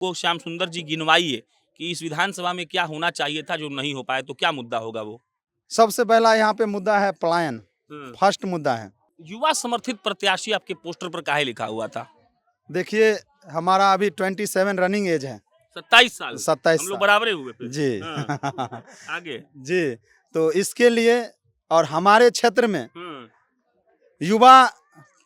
को श्याम सुंदर जी गिनवाइए कि इस विधानसभा में क्या होना चाहिए था जो नहीं हो पाया, तो क्या मुद्दा होगा वो? सबसे पहला यहाँ पे मुद्दा है पलायन। फर्स्ट मुद्दा है। युवा समर्थित प्रत्याशी आपके पोस्टर पर काहे लिखा हुआ था? देखिए, हमारा अभी 27 रनिंग एज है। 27 साल। 27 हम लोग साल। बराबरे हुए फिर। जी। हाँ। आगे। जी, तो इसके लिए और हमारे क्षेत्र में युवा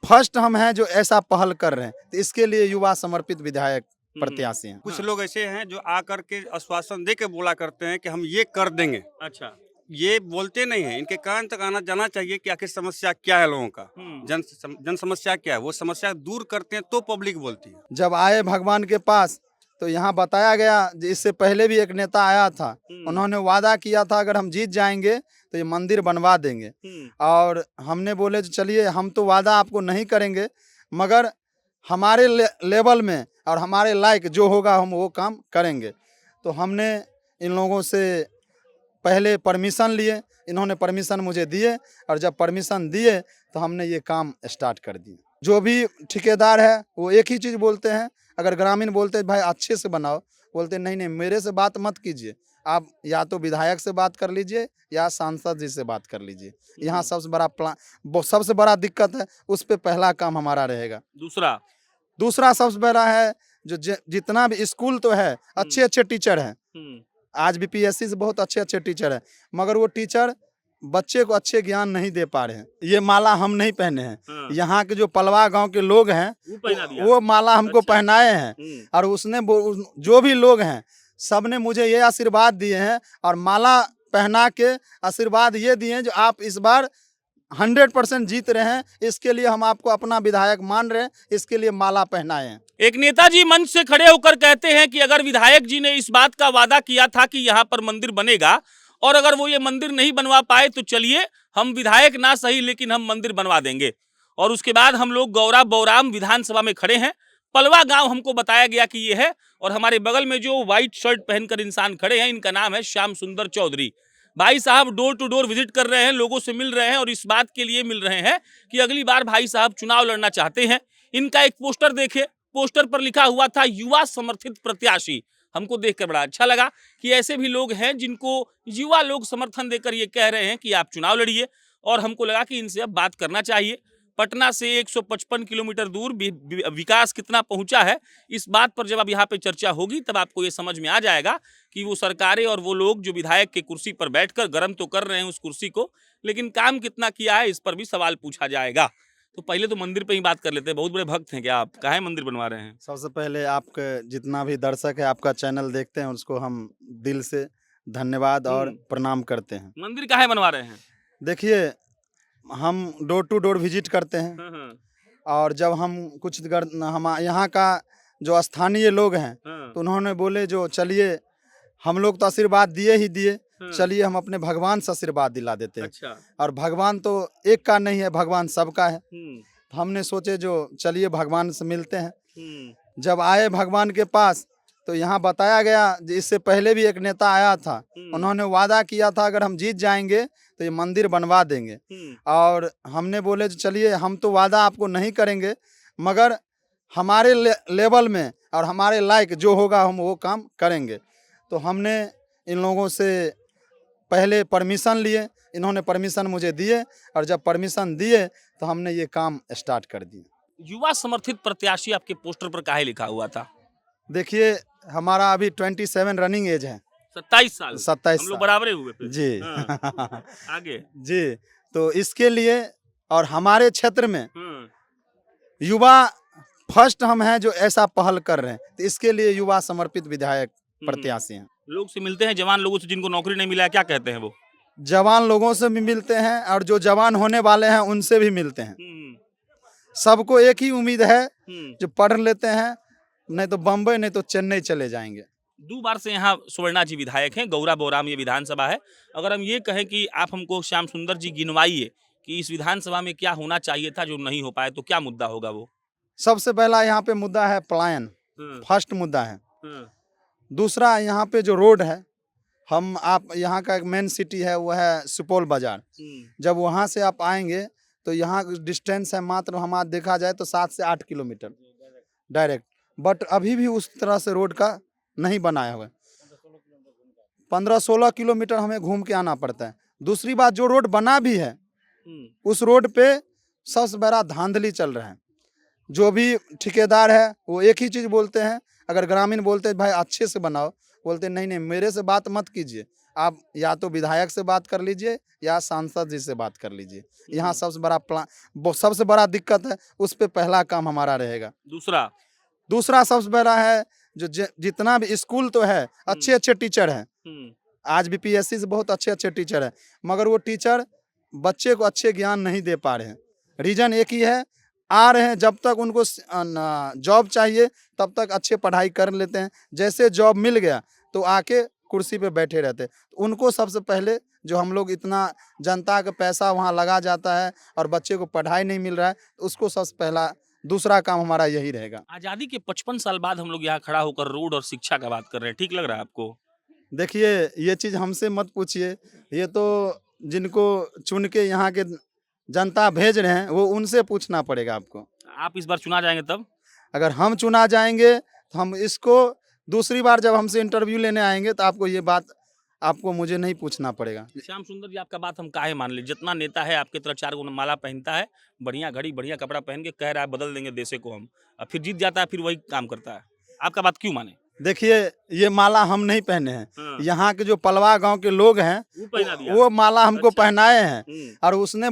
फर्स्ट हम हैं जो ऐसा पहल कर रहे हैं, तो इसके लिए युवा समर्पित विधायक प्रत्याशी हैं। कुछ लोग ऐसे हैं जो आकर के आश्वासन दे के बोला करते हैं कि हम ये कर देंगे। अच्छा। ये बोलते नहीं है, इनके कान तक आना जाना चाहिए कि आखिर समस्या क्या है लोगों का, जन समस्या क्या है, वो समस्या दूर करते हैं तो पब्लिक बोलती है। जब आए भगवान के पास तो यहाँ बताया गया, इससे पहले भी एक नेता आया था, उन्होंने वादा किया था अगर हम जीत जाएंगे तो ये मंदिर बनवा देंगे। और हमने बोले चलिए हम तो वादा आपको नहीं करेंगे, मगर हमारे लेवल में और हमारे लायक जो होगा हम वो काम करेंगे। तो हमने इन लोगों से पहले परमिशन लिए, इन्होंने परमिशन मुझे दिए, और जब परमिशन दिए तो हमने ये काम स्टार्ट कर दिया। जो भी ठेकेदार है वो एक ही चीज़ बोलते हैं, अगर ग्रामीण बोलते हैं भाई अच्छे से बनाओ, बोलते नहीं नहीं मेरे से बात मत कीजिए, आप या तो विधायक से बात कर लीजिए या सांसद जी से बात कर लीजिए। यहाँ सबसे बड़ा दिक्कत है, उस पर पहला काम हमारा रहेगा। दूसरा सबसे बड़ा है जो जितना भी स्कूल तो है, अच्छे अच्छे टीचर हैं, आज भी पीएससी से बहुत अच्छे अच्छे टीचर हैं, मगर वो टीचर बच्चे को अच्छे ज्ञान नहीं दे पा रहे हैं। ये माला हम नहीं पहने हैं, यहाँ के जो पलवा गांव के लोग हैं वो माला हमको पहनाए हैं, और उसने जो भी लोग हैं सब ने मुझे ये आशीर्वाद दिए हैं, और माला पहना के आशीर्वाद ये दिए हैं जो आप इस बार 100% जीत रहे हैं, इसके लिए हम आपको अपना विधायक मान रहे हैं, इसके लिए माला पहनाए हैं। एक नेताजी मंच से खड़े होकर कहते हैं कि अगर विधायक जी ने इस बात का वादा किया था कि यहाँ पर मंदिर बनेगा, और अगर वो ये मंदिर नहीं बनवा पाए तो चलिए हम विधायक ना सही लेकिन हम मंदिर बनवा देंगे। और उसके बाद हम लोग गौरा बौराम विधानसभा में खड़े हैं, पलवा गांव हमको बताया गया कि ये है, और हमारे बगल में जो व्हाइट शर्ट पहनकर इंसान खड़े हैं इनका नाम है श्याम सुंदर चौधरी। भाई साहब डोर टू डोर विजिट कर रहे हैं, लोगों से मिल रहे हैं, और इस बात के लिए मिल रहे हैं कि अगली बार भाई साहब चुनाव लड़ना चाहते हैं। इनका एक पोस्टर देखे, पोस्टर पर लिखा हुआ था युवा समर्थित प्रत्याशी। हमको देखकर बड़ा अच्छा लगा कि ऐसे भी लोग हैं जिनको युवा लोग समर्थन देकर ये कह रहे हैं कि आप चुनाव लड़िए, और हमको लगा कि इनसे अब बात करना चाहिए। पटना से 155 किलोमीटर दूर विकास कितना पहुंचा है, इस बात पर जब अब यहाँ पे चर्चा होगी तब आपको ये समझ में आ जाएगा कि वो सरकारें और वो लोग जो विधायक के कुर्सी पर बैठकर गर्म तो कर रहे हैं उस कुर्सी को, लेकिन काम कितना किया है इस पर भी सवाल पूछा जाएगा। तो पहले तो मंदिर पे ही बात कर लेते हैं। बहुत बड़े भक्त हैं क्या आप? काहे मंदिर बनवा रहे हैं? सबसे पहले आपके जितना भी दर्शक है आपका चैनल देखते हैं उसको हम दिल से धन्यवाद और प्रणाम करते हैं। मंदिर काहे बनवा रहे हैं? देखिए, हम डोर टू डोर विजिट करते हैं, और जब हम हम यहाँ का जो स्थानीय लोग हैं तो उन्होंने बोले जो चलिए हम लोग तो आशीर्वाद दिए ही दिए, चलिए हम अपने भगवान से आशीर्वाद दिला देते हैं। अच्छा। और भगवान तो एक का नहीं है, भगवान सबका है। तो हमने सोचे जो चलिए भगवान से मिलते हैं। जब आए भगवान के पास तो यहाँ बताया गया, इससे पहले भी एक नेता आया था, उन्होंने वादा किया था अगर हम जीत जाएंगे तो ये मंदिर बनवा देंगे। और हमने बोले चलिए हम तो वादा आपको नहीं करेंगे, मगर हमारे लेवल में और हमारे लायक जो होगा हम वो काम करेंगे। तो हमने इन लोगों से पहले परमिशन लिए, इन्होंने परमिशन मुझे दिए, और जब परमिशन दिए तो हमने ये काम स्टार्ट कर दिया। युवा समर्थित प्रत्याशी आपके पोस्टर पर काहे लिखा हुआ था? देखिए, हमारा अभी 27 रनिंग एज है। 27 साल। 27 हम लोग बराबरे हुए फिर। जी। आगे। जी, तो इसके लिए और हमारे क्षेत्र में युवा फर्स्ट हम हैं जो ऐसा पहल कर रहे हैं, तो इसके लिए युवा समर्पित विधायक प्रत्याशी हैं। लोग से मिलते हैं, जवान लोगों से जिनको नौकरी नहीं मिला है, क्या कहते हैं वो? जवान लोगों से भी मिलते हैं, और जो जवान होने वाले हैं उनसे भी मिलते हैं। सबको एक ही उम्मीद है, जो पढ़ लेते हैं नहीं तो बम्बई नहीं तो चेन्नई चले जाएंगे। 2 बार से यहाँ सुवर्णा जी विधायक हैं, गौरा बौराम ये विधानसभा है। अगर हम ये कहें कि आप हमको श्याम सुंदर जी गिनवाइए कि इस विधानसभा में क्या होना चाहिए था जो नहीं हो पाया, तो क्या मुद्दा होगा वो? सबसे पहला यहाँ पे मुद्दा है पलायन। फर्स्ट मुद्दा है। दूसरा यहाँ पे जो रोड है, आप यहाँ का एक मेन सिटी है वो है सुपौल बाजार। जब वहाँ से आप आएंगे तो यहाँ डिस्टेंस है मात्र, हमारा देखा जाए तो 7 से 8 किलोमीटर डायरेक्ट। बट अभी भी उस तरह से रोड का नहीं बनाया हुआ है। 15-16 किलोमीटर हमें घूम के आना पड़ता है। दूसरी बात, जो रोड बना भी है उस रोड पे सबसे बड़ा धांधली चल रहा है। जो भी ठेकेदार है वो एक ही चीज़ बोलते हैं, अगर ग्रामीण बोलते हैं भाई अच्छे से बनाओ, बोलते नहीं नहीं मेरे से बात मत कीजिए, आप या तो विधायक से बात कर लीजिए या सांसद जी से बात कर लीजिए। यहाँ सबसे बड़ा दिक्कत है, उस पे पहला काम हमारा रहेगा। दूसरा सबसे बड़ा है जो जितना भी स्कूल तो है, अच्छे अच्छे टीचर हैं, आज भी पीएससी से बहुत अच्छे अच्छे टीचर हैं, मगर वो टीचर बच्चे को अच्छे ज्ञान नहीं दे पा रहे हैं। रीजन एक ही है, आ रहे हैं जब तक उनको जॉब चाहिए तब तक अच्छे पढ़ाई कर लेते हैं, जैसे जॉब मिल गया तो आके कुर्सी पे बैठे रहते हैं। उनको सबसे पहले जो हम लोग इतना जनता का पैसा वहाँ लगा जाता है और बच्चे को पढ़ाई नहीं मिल रहा है, तो उसको सबसे पहला दूसरा काम हमारा यही रहेगा। आजादी के 55 साल बाद हम लोग यहाँ खड़ा होकर रोड और शिक्षा का बात कर रहे हैं, ठीक लग रहा है आपको? देखिए ये चीज़ हमसे मत पूछिए, ये तो जिनको चुन के यहाँ के जनता भेज रहे हैं वो उनसे पूछना पड़ेगा आपको। आप इस बार चुना जाएंगे तब? अगर हम चुना जाएंगे तो हम इसको दूसरी बार जब हमसे इंटरव्यू लेने आएंगे तो आपको ये बात मुझे नहीं पूछना पड़ेगा। श्याम सुंदर जी, आपका बात हम काहे मान ले? जितना नेता है आपके तरह 4 गो माला पहनता है, बढ़िया घड़ी बढ़िया कपड़ा पहन के कह रहा है बदल देंगे देश को हम, और फिर जीत जाता है, फिर वही काम करता है। आपका बात क्यों माने? देखिए ये माला हम नहीं पहने हैं, यहाँ के जो पलवा गांव के लोग हैं वो पहना दिया। वो माला हमको अच्छा। पहनाए हैं, और उसने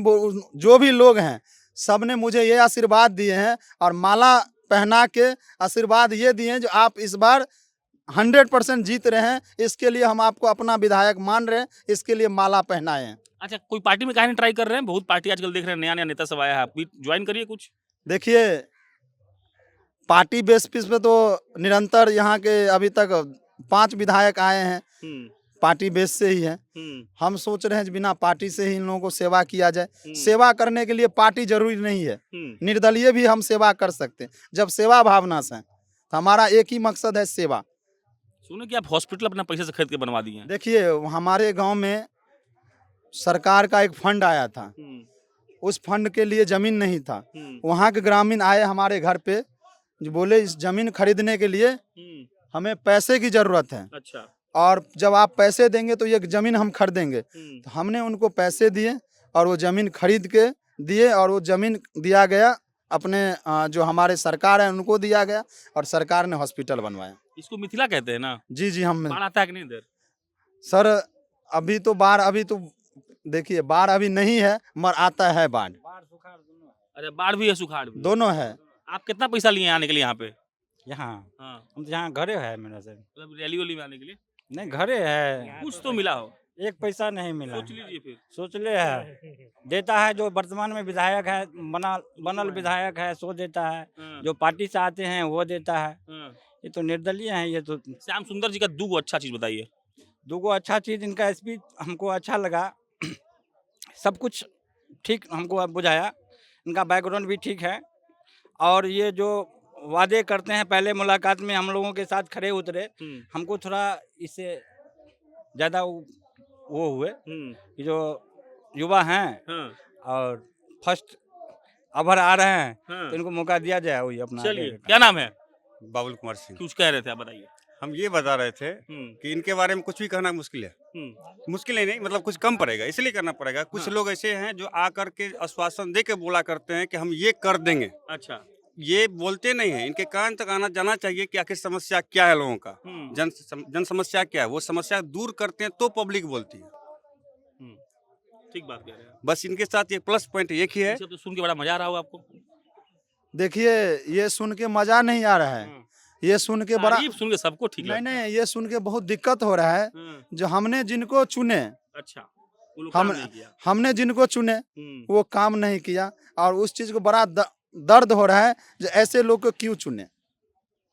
जो भी लोग हैं सब ने मुझे ये आशीर्वाद दिए हैं और माला पहना के आशीर्वाद ये दिए हैं जो आप इस बार 100% जीत रहे हैं, इसके लिए हम आपको अपना विधायक मान रहे हैं, इसके लिए माला पहनाए हैं। अच्छा, कोई पार्टी में काहे नहीं ट्राई कर रहे हैं? बहुत पार्टी आजकल देख रहे हैं, नया नया नेता सब आया है, आप भी ज्वाइन करिए कुछ। देखिए पार्टी बेस पे तो निरंतर यहाँ के अभी तक 5 विधायक आए हैं, पार्टी बेस से ही है। हम सोच रहे हैं बिना पार्टी से ही इन लोगों को सेवा किया जाए। सेवा करने के लिए पार्टी जरूरी नहीं है, निर्दलीय भी हम सेवा कर सकते हैं जब सेवा भावना से। तो हमारा एक ही मकसद है, सेवा। सुने कि आप हॉस्पिटल अपना पैसे से खरीद के बनवा दिए हैं। देखिए हमारे गांव में सरकार का एक फंड आया था, उस फंड के लिए जमीन नहीं था, वहाँ के ग्रामीण आए हमारे घर पे जो बोले इस जमीन खरीदने के लिए हमें पैसे की जरूरत है। अच्छा। और जब आप पैसे देंगे तो ये जमीन हम खरीदेंगे। तो हमने उनको पैसे दिए और वो जमीन खरीद के दिए, और वो जमीन दिया गया अपने जो हमारे सरकार है उनको दिया गया, और सरकार ने हॉस्पिटल बनवाया। इसको मिथिला कहते हैं ना? जी जी। हम बाढ़ आता है कि नहीं इधर? सर अभी तो देखिए बाढ़ अभी नहीं है, मगर आता है बाढ़। अरे बाढ़ भी है, सुखाड़ भी? दोनों है। आप कितना पैसा लिए आने के लिए यहाँ पे? यहाँ हाँ, हम तो यहाँ घरे है मेरा सर। मतलब रैली वैली में आने के लिए नहीं घरे है, कुछ तो मिला हो? एक पैसा नहीं मिला। सोच लीजिए फिर। सोच ले है, देता है जो वर्तमान में विधायक है, बनल विधायक है सो देता है, जो पार्टी से आते हैं वो देता है। ये तो निर्दलीय है। ये तो श्याम सुंदर जी का 2 अच्छा चीज बताइए। 2 अच्छा चीज, इनका स्पीच हमको अच्छा लगा, सब कुछ ठीक हमको बुझाया, इनका बैकग्राउंड भी ठीक है, और ये जो वादे करते हैं पहले मुलाकात में हम लोगों के साथ खड़े उतरे, हमको थोड़ा इससे ज़्यादा वो हुए कि जो युवा हैं और फर्स्ट अवर आ रहे हैं तो इनको मौका दिया जाए, वही अपना। चलिए, क्या नाम है? बाबुल कुमार सिंह। कुछ कह रहे थे आप, बताइए। हम ये बता रहे थे कि इनके बारे में कुछ भी कहना मुश्किल है। मुश्किल ही नहीं, मतलब कुछ कम पड़ेगा, इसलिए करना पड़ेगा। कुछ लोग ऐसे हैं जो आकर के आश्वासन दे के बोला करते हैं कि हम ये कर देंगे। अच्छा। ये बोलते नहीं है, इनके कान तक आना जाना चाहिए कि आखिर समस्या क्या है लोगों का, जन समस्या क्या है, वो समस्या दूर करते हैं तो पब्लिक बोलती है। ठीक बात कह रहे हैं। बस इनके साथ ये प्लस पॉइंट एक ही है। तो सुन के बड़ा मजा आ रहा होगा आपको? देखिए ये सुन के मजा नहीं आ रहा है, ये सुन के बड़ा तारीफ सुन के सबको ठीक लगता है। नहीं, ये सुन के बहुत दिक्कत हो रहा है। जो हमने जिनको चुने, अच्छा, वो लोग काम नहीं किया। हमने जिनको चुने वो काम नहीं किया, और उस चीज को बड़ा दर्द हो रहा है जो ऐसे लोग को क्यों चुने।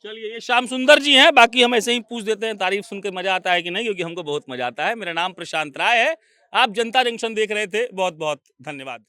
चलिए, ये श्याम सुंदर जी हैं, बाकी हम ऐसे ही पूछ देते हैं तारीफ सुन के मजा आता है कि नहीं, क्योंकि हमको बहुत मजा आता है। मेरा नाम प्रशांत राय है, आप जनता जंक्शन देख रहे थे, बहुत बहुत धन्यवाद।